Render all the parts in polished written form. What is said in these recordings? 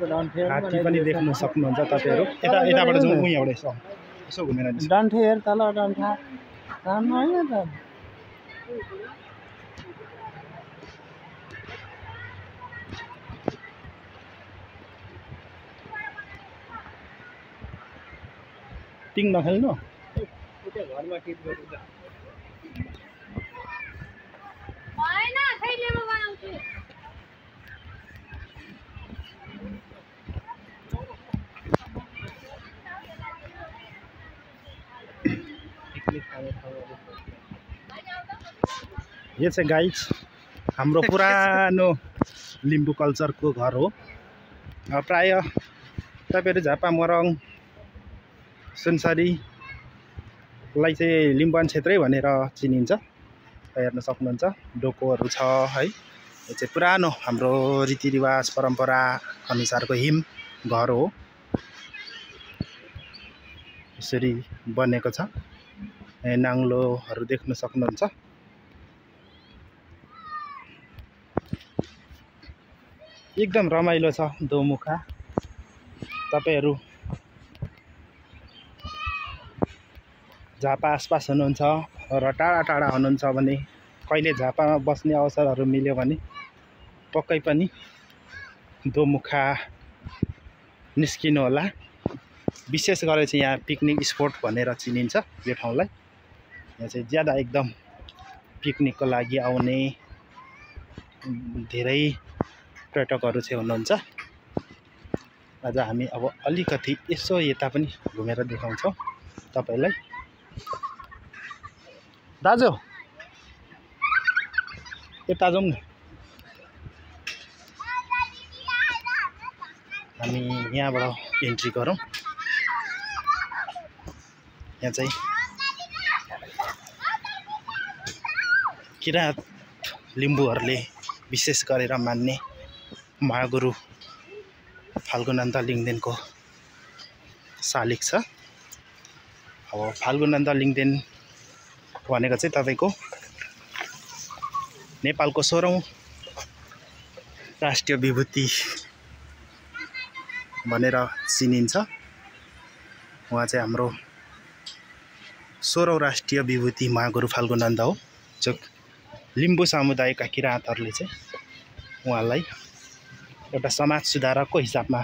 हात्ती पनि देख्न सक्नुहुन्छ तपाईहरु। यताबाट जाउँ यहाँबाट यसो घुमेर जाउँ। डन्ठे हेर तल डन्ठा सानो हैन त। टिङ नखेल्नु घरमा टिप गर्नु त हैन थैलीमा बनाउँछु। यो चाहिँ गाइज हाम्रो पुरानो लिम्बू कल्चरको घर हो। प्राय तपाईहरु झापा मोरङ सुनसरीलाई चाहिँ लिम्बुवान क्षेत्रै भनेर चिनिन्छ। हेर्न सक्नुहुन्छ डोकोहरू छ है। यो चाहिँ पुरानो हाम्रो रीतिरिवाज परम्परा अनुसारको हिम घर हो। यसरी बनेको छ। नाङ्लोहरू देख्न सक्नुहुन्छ। एकदम रमाइलो छ दोमुखा। तपाईहरु झापा आसपास हुनुहुन्छ र टाढा टाढा हुनुहुन्छ भने कहिले झापामा बस्ने अवसरहरू मिल्यो भने पक्कै पनि दोमुखा निस्किनु होला। विशेष गरेर चाहिँ यहाँ पिकनिक स्पोट भनेर चिनिन्छ यो ठाउँलाई। यहाँ चाहिँ ज्यादा एकदम पिकनिकको लागि आउने धेरै पर्यटकहरू चाहिँ हुनुहुन्छ। आज हामी अब अलिकति यसो यता पनि घुमेर देखाउँछौँ तपाईलाई। दाजु यता जाउँ न। हामी यहाँबाट एन्ट्री गरौँ। यहाँ चाहिँ किराँत लिम्बूहरूले विशेष गरेर मान्ने महागुरु फाल्गुनन्द लिङदेनको शालिग छ। अब फाल्गुनन्द लिङदेन भनेको चाहिँ तपाईको नेपालको 16औं राष्ट्रिय विभूति भनेर चिनिन्छ। उहाँ चाहिँ हाम्रो 16औं राष्ट्रिय विभूति महागुरु फाल्गुनन्द हो। जो लिम्बू समुदायका किराँतहरूले चाहिँ उहाँलाई एउटा समाज सुधारकको हिसाबमा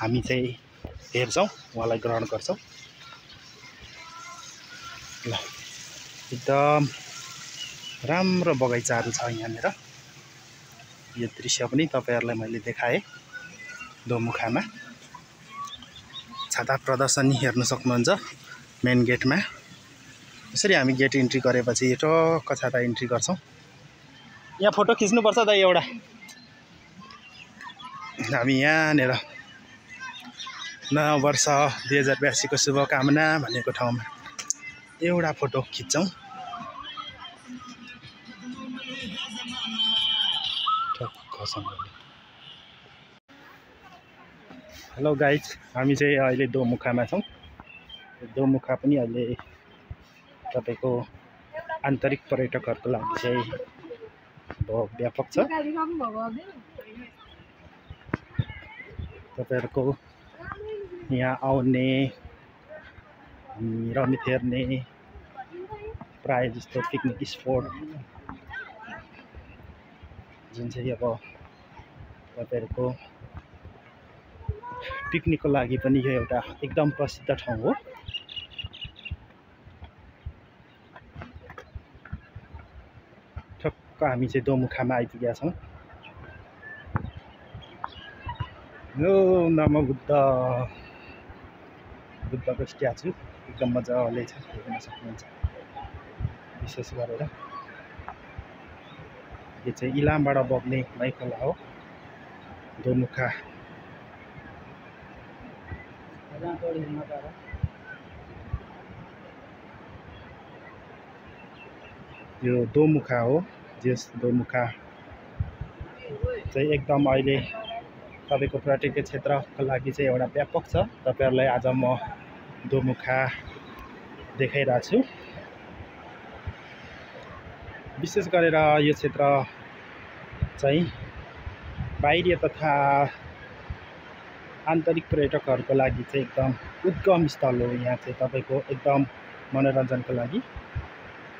हामी चाहिँ हेर्छौँ, उहाँलाई ग्रहण गर्छौँ। ल एकदम राम्रो बगैँचाहरू छ यहाँनिर। यो दृश्य पनि तपाईहरुलाई मैले देखाएँ दोमुखामा। छाता प्रदर्शनी हेर्न सक्नुहुन्छ मेन गेटमा। यसरी हामी गेट इन्ट्री गरेपछि टक्क छाता इन्ट्री गर्छौँ। यहाँ फोटो खिच्नुपर्छ दाइ एउटा। हामी यहाँनिर नयाँ वर्ष 2082 को शुभकामना भनेको ठाउँमा एउटा फोटो खिच्छौँ। हेलो गाइज, हामी चाहिँ अहिले दोमुखामा छौँ। दोमुखा पनि अहिले तपाईको आन्तरिक पर्यटकहरूको लागि चाहिँ बहुत व्यापक छ। तपाईहरुको यहाँ आउने रमित हेर्ने प्राय जस्तो पिकनिक स्पोट जुन चाहिँ अब तपाईहरुको पिकनिकको लागि पनि यो एउटा एकदम प्रसिद्ध ठाउँ हो। ठक्क हामी चाहिँ दोमुखामा आइपुगेका छौँ। यो नमो बुद्ध, बुद्धको स्ट्याचु एकदम मजाले छ, हेर्न सक्नुहुन्छ। विशेष गरेर यो चाहिँ इलामबाट बग्ने नै खोला हो दोमुखा। यो दोमुखा हो। यस दोमुखा चाहिँ एकदम अहिले तपाईको पर्यटकीय क्षेत्रको लागि चाहिँ एउटा व्यापक छ। तपाईहरुलाई आज म दोमुखा देखाइरहेको छु। विशेष गरेर यो क्षेत्र चाहिँ बाहिरिया तथा आन्तरिक पर्यटकहरूको लागि चाहिँ एकदम उद्गम स्थल हो। यहाँ चाहिँ तपाईँको एकदम मनोरञ्जनको लागि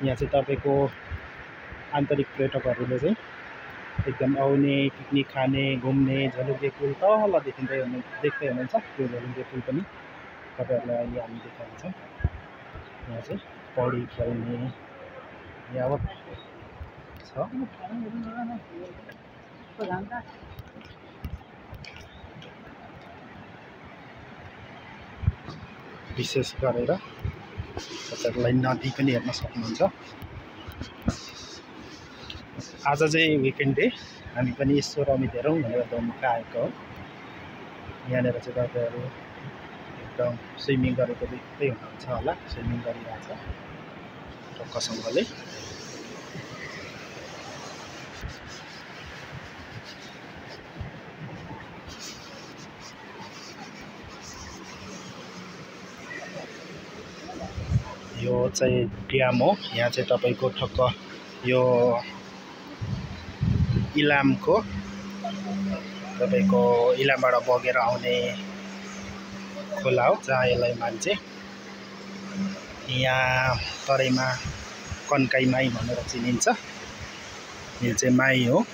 यहाँ चाहिँ तपाईँको आन्तरिक पर्यटकहरूले चाहिँ एकदम आउने, पिकनिक खाने, घुम्ने। झलुङ्गे पुल तल देख्दै हुनुहुन्छ, त्यो झलुङ्गे पुल पनि तपाईँहरूलाई अहिले हामी देखाउँछौँ। यहाँ चाहिँ पौडी खेल्ने यावत छ। विशेष गरेर तपाईँहरूलाई नदी पनि हेर्न सक्नुहुन्छ। आज चाहिँ विकेन्ड डे, हामी पनि यसो रमित हेरौँ भनेर दोमुखा आएको हो। यहाँनिर चाहिँ तपाईँहरू एकदम स्विमिङ गरेको देख्दै हुनुहुन्छ होला, स्विमिङ गरिरहेछ टक्कसँगले। यो चाहिँ ड्याम हो। यहाँ चाहिँ तपाईँको ठक्क यो इलामको तपाईँको इलामबाट बगेर आउने खोला हो, जहाँ यसलाई मान्छे यहाँ तराईमा कन्काई माई भनेर चिनिन्छ। यो चाहिँ माई हो।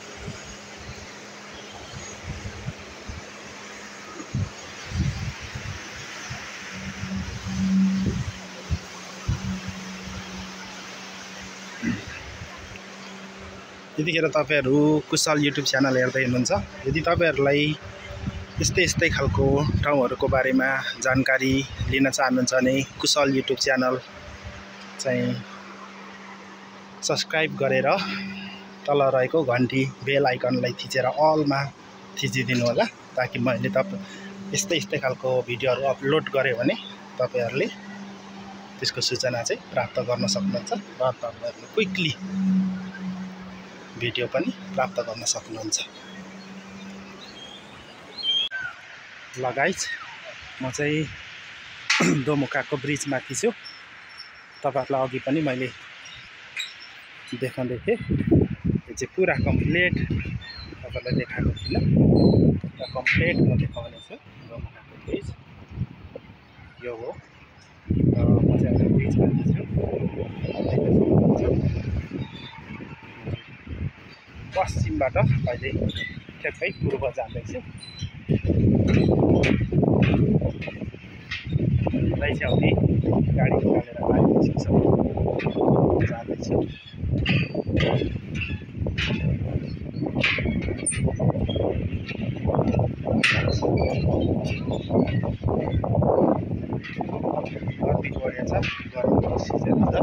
यतिखेर तपाईँहरू कुशल युट्युब च्यानल हेर्दै हुनुहुन्छ। यदि तपाईँहरूलाई यस्तै खालको ठाउँहरूको बारेमा जानकारी लिन चाहनुहुन्छ भने कुशल युट्युब च्यानल चाहिँ सब्सक्राइब गरेर तल रहेको घन्टी बेल आइकनलाई थिचेर अलमा थिचिदिनु होला, ताकि मैले यस्तै खालको भिडियोहरू अपलोड गरेँ भने तपाईँहरूले त्यसको सूचना चाहिँ प्राप्त गर्न सक्नुहुन्छ र तपाईँहरूले क्विकली भिडियो पनि प्राप्त गर्न सक्नुहुन्छ। ल गाइज, म चाहिँ दोमुखाको ब्रिजमाथि छु। तपाईँहरूलाई अघि पनि मैले देखाउँदै थिएँ। यो चाहिँ पुरा कम्प्लिट तपाईँलाई देखाएको थिइनँ, र कम्प्लिट म देखाउने छु। दोमुखाको ब्रिज यो हो। म चाहिँ अहिले ब्रिजमाथि छु। पश्चिमबाट अहिले ठ्याक्कै पूर्व जाँदैछु। लैच्याउने गाडी निकालेर जाँदैछु। गर्मी बढेको छ, गर्मीको सिजन छ।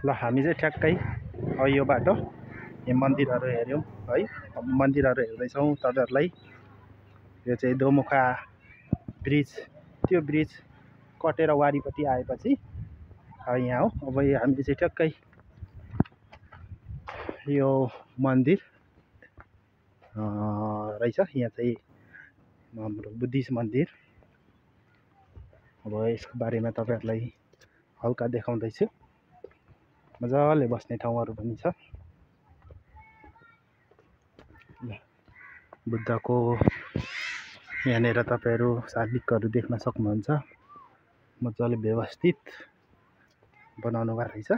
ल हामी चाहिँ ठ्याक्कै यो बाटो यो मन्दिरहरू हेऱ्यौँ है, मन्दिरहरू हेर्दैछौँ तपाईँहरूलाई। यो चाहिँ दोमुखा ब्रिज, त्यो ब्रिज कटेर वारिपट्टि आएपछि यहाँ हो। अब हामीले चाहिँ ठ्याक्कै यो मन्दिर रहेछ, यहाँ चाहिँ हाम्रो बुद्धिस्ट मन्दिर। अब यसको बारेमा तपाईँहरूलाई हल्का देखाउँदैछु। मजाले बस्ने ठाउँहरू पनि छ। बुद्धको यहाँनिर तपाईँहरू शालिगहरू देख्न सक्नुहुन्छ। मजाले व्यवस्थित बनाउनु भएको रहेछ।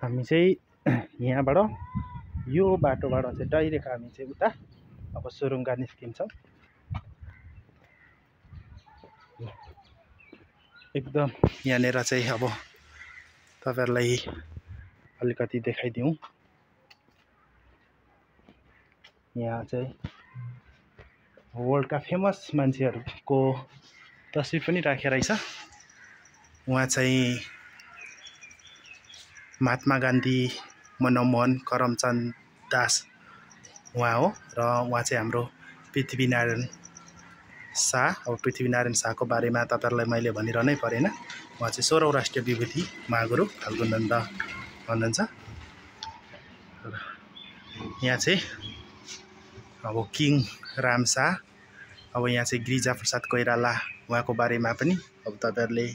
हामी चाहिँ यहाँबाट यो बाटोबाट चाहिँ डाइरेक्ट हामी चाहिँ उता अब सुरुङ्गा निस्किन्छौँ। एकदम यहाँनिर चाहिँ अब तपाईँहरूलाई अलिकति देखाइदिउँ। यहाँ चाहिँ वर्ल्डका फेमस मान्छेहरूको तस्बिर पनि राखेको रहेछ। उहाँ चाहिँ महात्मा गान्धी, मनमोहन करमचन्द दास उहाँ हो र उहाँ चाहिँ हाम्रो पृथ्वीनारायण शाह। अब पृथ्वीनारायण शाहको बारेमा तपाईँहरूलाई मैले भनिरहनै परेन। उहाँ चाहिँ 16औं राष्ट्रिय विभूति महागुरु फाल्गुनन्द हुनुहुन्छ। यहाँ चाहिँ अब किङ राम शाह, अब यहाँ चाहिँ गिरिजाप्रसाद कोइराला उहाँको बारेमा पनि अब तपाईँहरूले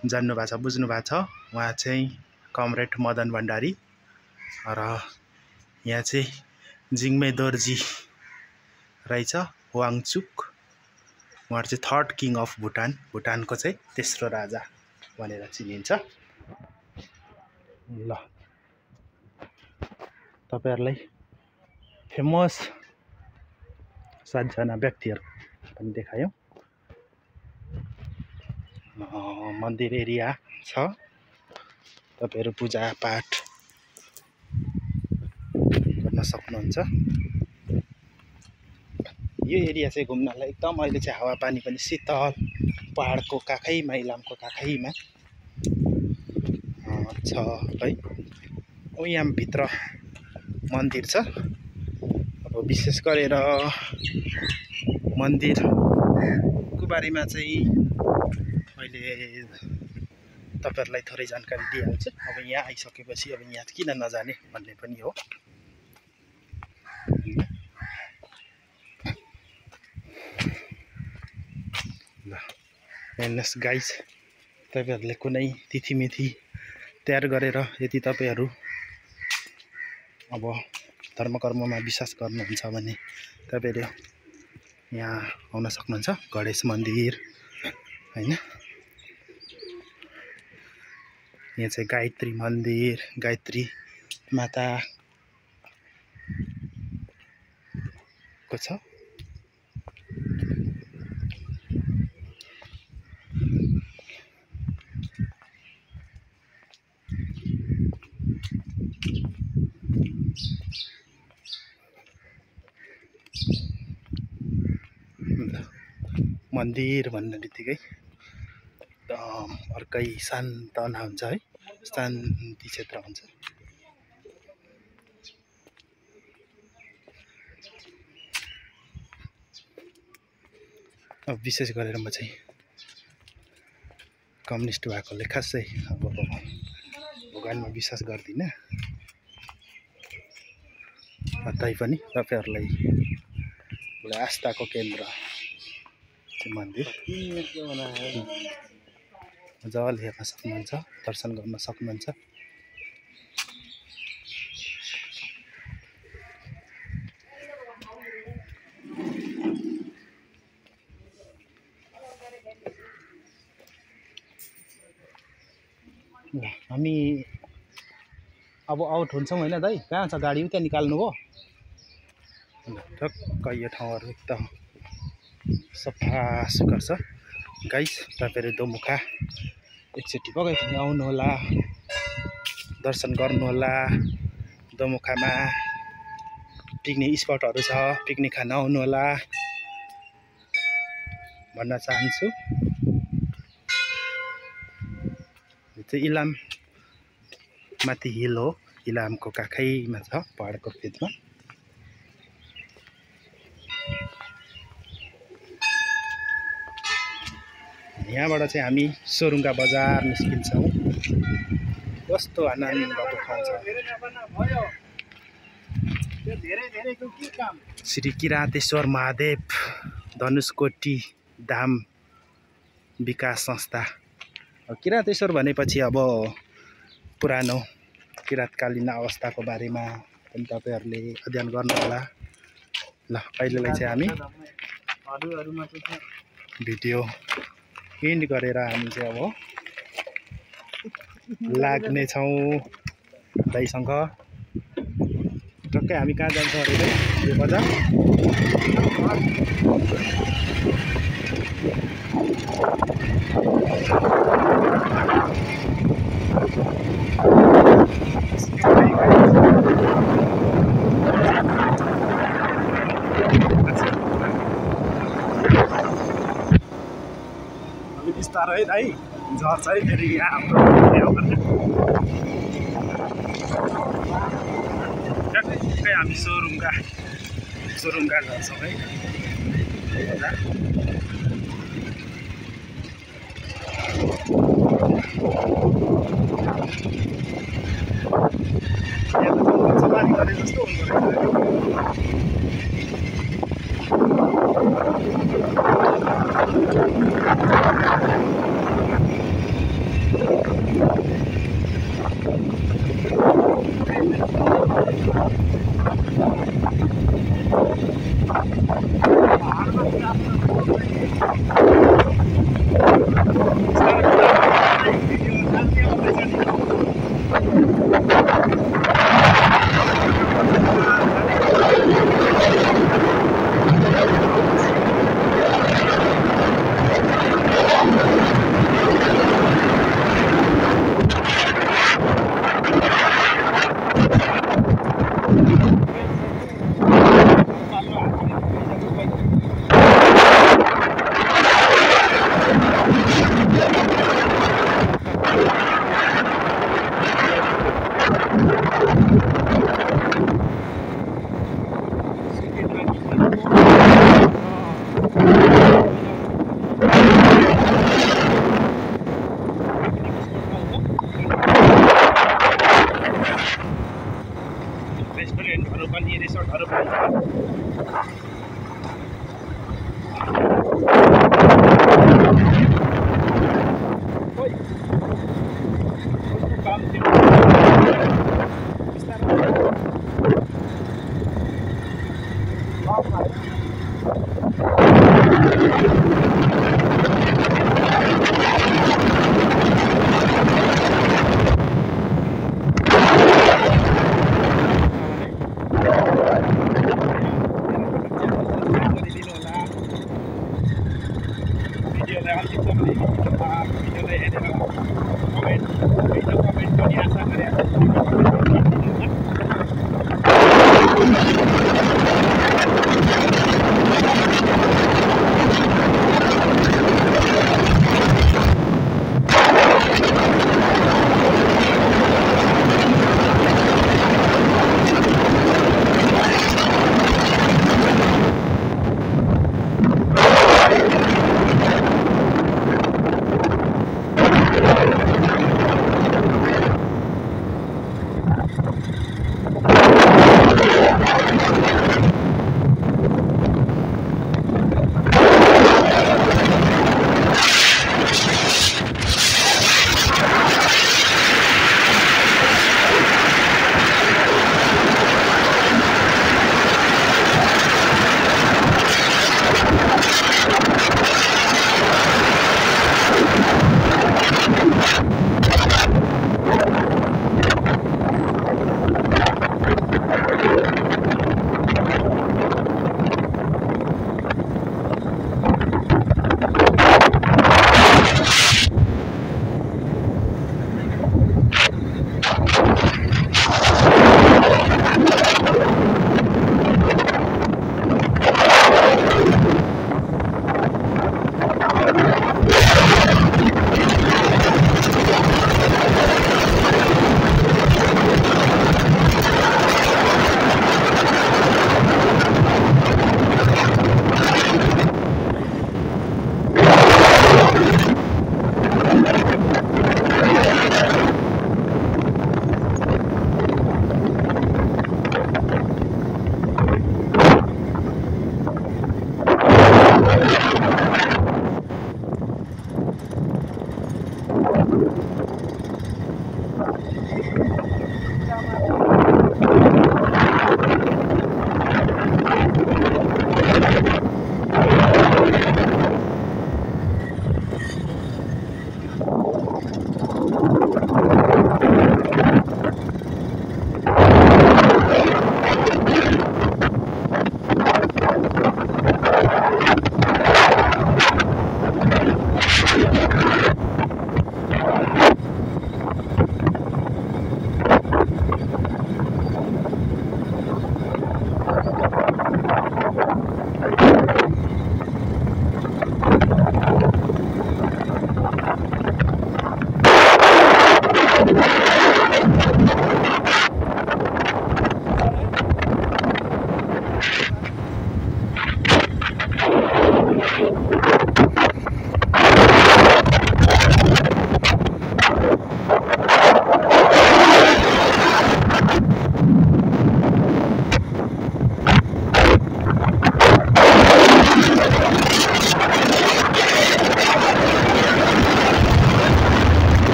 जान्नु भएको छ, बुझ्नु भएको छ। उहाँ चाहिँ कमरेड मदन भण्डारी र यहाँ चाहिँ जिङ्मे दोर्जी रहेछ वाङचुक, उहाँ चाहिँ 3rd किङ अफ भुटान, भुटानको चाहिँ तेस्रो राजा भनेर चिनिन्छ। ल तपाईँहरूलाई फेमस 7 जना व्यक्तिहरू पनि देखायौँ। मन्दिर एरिया छ, तपाईँहरू पूजापाठ गर्न सक्नुहुन्छ। यो एरिया चाहिँ घुम्नलाई एकदम अहिले चाहिँ हावापानी पनि शीतल, पहाडको काखैमा, इलामको काखैमा छ है। यहाँ भित्र मन्दिर छ। अब विशेष गरेर मन्दिरको बारेमा चाहिँ मैले तपाईँहरूलाई थोरै जानकारी दिइहाल्छु। अब यहाँ आइसकेपछि अब यहाँ किन नजाने भन्ने पनि हो। ल हेर्नुहोस् गाइस, तपाईँहरूले कुनै तिथिमिथि तयार गरेर यदि तपाईँहरू अब धर्मकर्ममा विश्वास गर्नुहुन्छ भने तपाईँहरू यहाँ आउन सक्नुहुन्छ। गणेश मन्दिर हैन, यहाँ चाहिँ गायत्री मन्दिर, गायत्री माताको छ। मन्दिर भन्ने बित्तिकै एकदम अर्कै शान्तना हुन्छ है, शान्ति क्षेत्र हुन्छ। अब विशेष गरेर म चाहिँ कम्युनिस्ट भएकोले खासै अब भगवानमा विश्वास गर्दिनँ, तैपनि तपाईँहरूलाई एउटा आस्थाको केन्द्र मन्दिर मजाले हेर्न सक्नुहुन्छ, दर्शन गर्न सक्नुहुन्छ। हामी अब आउट हुन्छौँ होइन दाइ? कहाँ छ गाडी? उता निकाल्नु हो? ठक्क यो ठाउँहरू एकदम सफा सुग्घर छ गाइस। तपाईँहरू दोमुखा एकचोटि पक्कै पनि आउनुहोला, दर्शन गर्नुहोला। दोमुखामा पिकनिक स्पटहरू छ, पिकनिक खान आउनुहोला भन्न चाहन्छु। यो चाहिँ इलाम माथि हिल हो, इलामको काखैमा छ, पहाडको फेदमा। यहाँबाट चाहिँ हामी सोरुङ्गा बजार निस्किन्छौँ। कस्तो आनन्दको ठाउँ छ। श्री किरातेश्वर महादेव धनुषकोटी धाम विकास संस्था। किरातेश्वर भनेपछि अब पुरानो किराँतकालीन अवस्थाको बारेमा पनि तपाईँहरूले अध्ययन गर्नुहोला। ल अहिलेलाई चाहिँ हामी भिडियो एन्ड गरेर हामी चाहिँ अब लाग्नेछौँ दाइसँग। टक्कै हामी कहाँ जान्छौँ अरे यो बजार? बिस्तारै है दाइ, झर्छ है फेरि यहाँ हाम्रो हामी सोरुङका झर्छौँ है बजार। यहाँ त जङ्गल सफारी गरे जस्तो हुँदो रेस्टुरेन्टहरू पनि रिसोर्टहरू पनि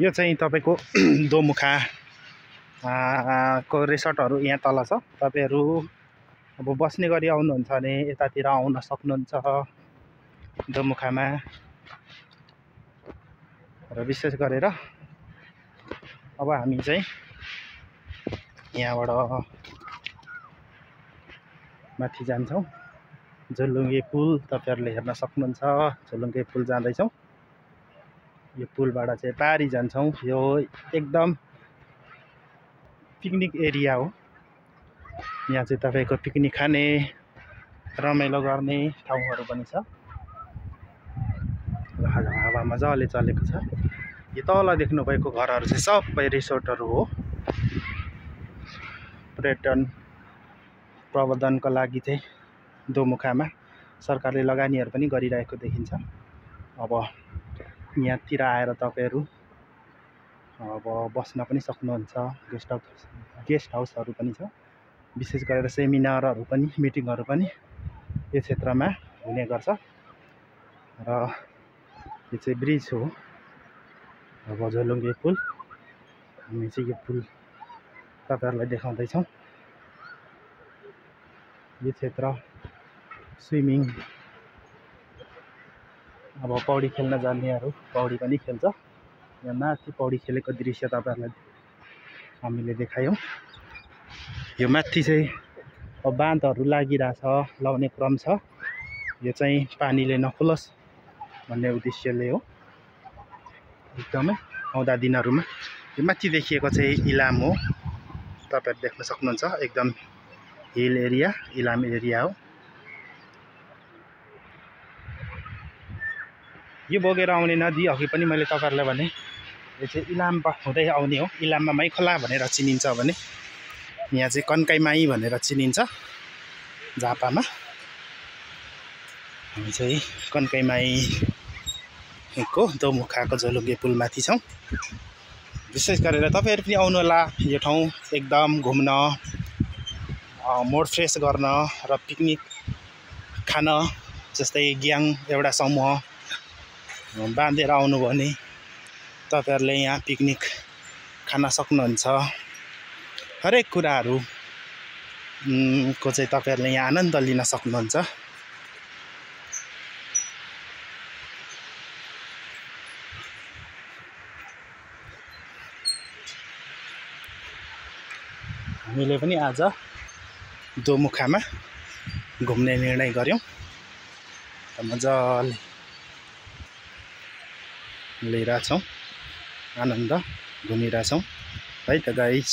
यो चाहिँ तपाईँको दोमुखा को रिसोर्टहरू यहाँ तल छ। तपाईँहरू अब बस्ने गरी आउनुहुन्छ भने यतातिर आउन सक्नुहुन्छ दोमुखामा। र विशेष गरेर अब हामी चाहिँ यहाँबाट माथि जान्छौँ। झोलुङ्गे पुल तपाईँहरूले हेर्न सक्नुहुन्छ। झोलुङ्गे पुल जाँदैछौँ। यो पुलबाट चाहिँ पारी जान्छौँ। यो एकदम पिकनिक एरिया हो। यहाँ चाहिँ तपाईँको पिकनिक खाने रमाइलो गर्ने ठाउँहरू पनि छ। हावा मजाले चलेको छ। यो तल देख्नुभएको घरहरू चाहिँ सबै रिसोर्टहरू हो। पर्यटन प्रवर्धनको लागि चाहिँ दोमुखामा सरकारले लगानीहरू पनि गरिरहेको देखिन्छ। अब यहाँतिर आएर तपाईँहरू अब बस्न पनि सक्नुहुन्छ। गेस्ट हाउसहरू पनि छ। विशेष गरेर सेमिनारहरू पनि मिटिङहरू पनि यो क्षेत्रमा हुने गर्छ। र यो चाहिँ ब्रिज हो। अब झोलुङ्गे पुल हामी चाहिँ यो पुल तपाईँहरूलाई देखाउँदैछौँ। यो क्षेत्र स्विमिङ अब पौडी खेल्न जान्नेहरू पौडी पनि खेल्छ। यहाँ माथि पौडी खेलेको दृश्य तपाईँहरूलाई हामीले देखायौँ। यो माथि चाहिँ अब बाँधहरू लागिरहेछ, लाउने क्रम छ। यो चाहिँ पानीले नखुलोस् भन्ने उद्देश्यले हो। एकदमै आउँदा दिनहरूमा यो माथि देखिएको चाहिँ इलाम हो। तपाईँहरू देख्न सक्नुहुन्छ। एकदम हिल एरिया, इलाम एरिया हो। यो बोकेर आउने नदी अघि पनि मैले तपाईँहरूलाई भने यो चाहिँ इलाम हुँदै आउने हो। इलाममा माइखोला भनेर चिनिन्छ भने यहाँ चाहिँ कन्काइमाई भनेर चिनिन्छ झापामा। हामी चाहिँ कन्काइमाईको दोमुखाको झोलुङ्गे पुलमाथि छौँ। विशेष गरेर तपाईँहरू पनि आउनुहोला। यो ठाउँ एकदम घुम्न, मोड फ्रेस गर्न र पिकनिक खान, जस्तै ग्याङ एउटा समूह बाँधेर आउनुभयो भने तपाईँहरूले यहाँ पिकनिक खान सक्नुहुन्छ। हरेक कुराहरू को चाहिँ तपाईँहरूले यहाँ आनन्द लिन सक्नुहुन्छ। हामीले पनि आज दोमुखामा घुम्ने निर्णय गऱ्यौँ। मजाले लिइरहेछौँ, आनन्द घुमिरहेछौँ है त गाइज।